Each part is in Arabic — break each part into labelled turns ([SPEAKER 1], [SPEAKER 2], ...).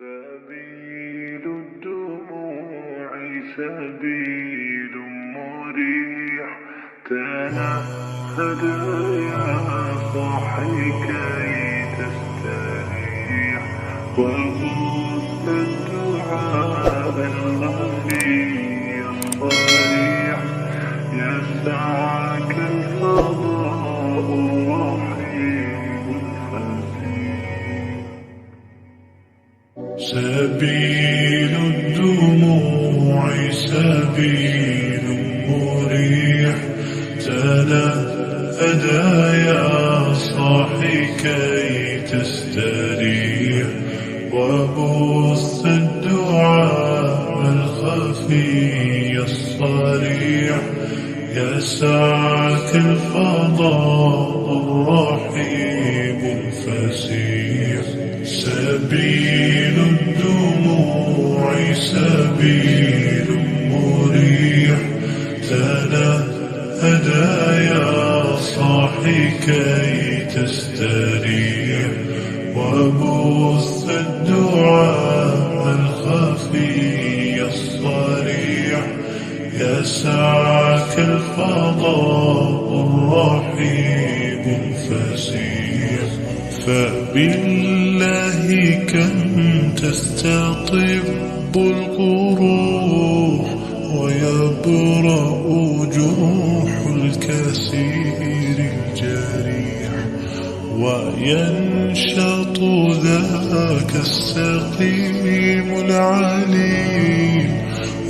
[SPEAKER 1] سبيل الدموع سبيل مريح، تنهد يا صاحي كي تستريح، وغص الدعاء الخفي الصريح، يسعك الفضاء الرحيم الفسيح. سبيل الدموع سبيل مريح، تنهدى يا صاحي كي تستريح، وبث الدعاء الخفي الصريح، يسعك الفضاء الرحيم الفسيح. سبيل الدموع سبيل مريح، تنهدى يا صاحي كي تستريح، وبث الدعاء الخفي الصريح، يسعك الفضاء الرحيم الفسيح. فبالله كم تستطب القروح، ويبرأ جروح الكثير الجريح، وينشط ذاك السقيم العليل،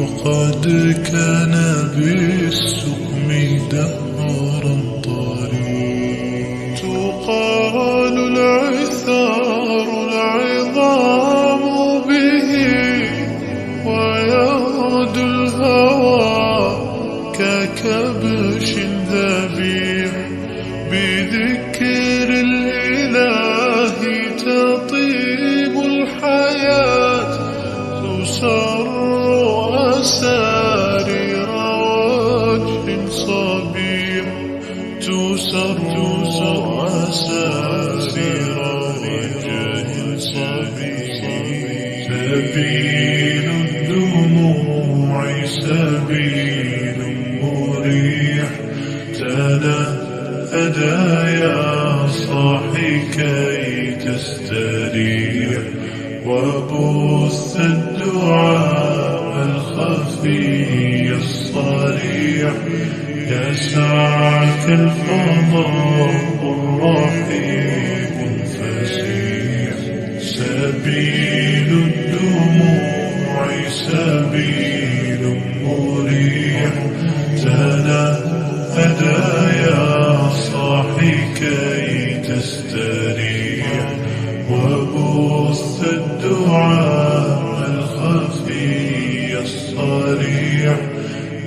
[SPEAKER 1] وقد كان بالسقم دهرا طريق. تقال العثار العظام به، ويغدو الهوى ككبش ذبيح، بذكر الإله تطيب الحياة، تسر أسارير وجه صبيح، تسر أسارير وجه صبيح. سبيل الدموع سبيل مريح، تنهدى يا صاحي كي تستريح، وبث الدعاء الخفي الصريح، يسعك الفضاء الرحيم الفسيح. سبيل الدموع سبيل مريح، تنهدى يا صاحي كي تستريح، وبث الدعاء الخفي الصريح،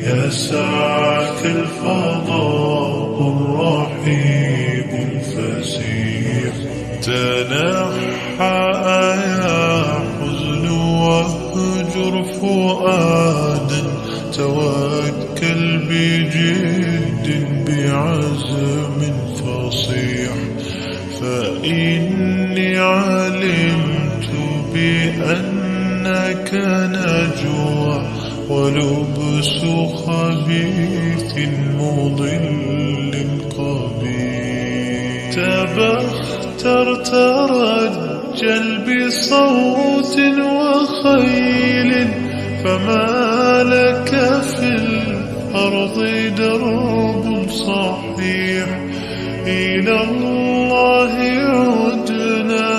[SPEAKER 1] يسعك الفضاء الرحيم الفسيح. تنحى يا حزن واهجر فؤادا، توكل بجد بعزم فصيح، فإني علمت بأنك نجوى، ولبس خبيث مضل قبيح. تبختر ترجل بصوت وخيل، فما لك في الأرض درب صحيح. إلى الله عدنا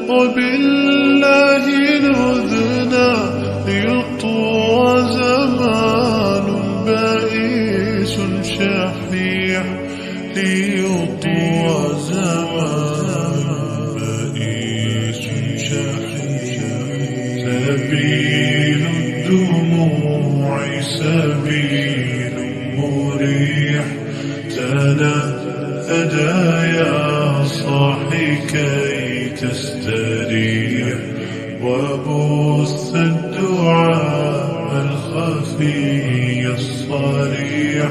[SPEAKER 1] وبالله نذنا، ليطوى زمان بائس شحيح، ليطوى زمان بائس شحيح. سبيل الدموع سبيل مريح، تنهدى يا صاحي كي تستريح، وبث الدعاء الخفي الصريح،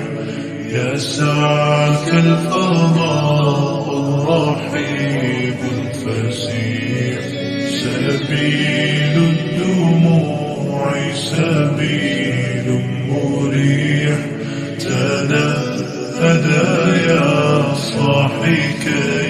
[SPEAKER 1] يسعك الفضاء الرحيم الفسيح. سبيل لنا هدايا صاحي كي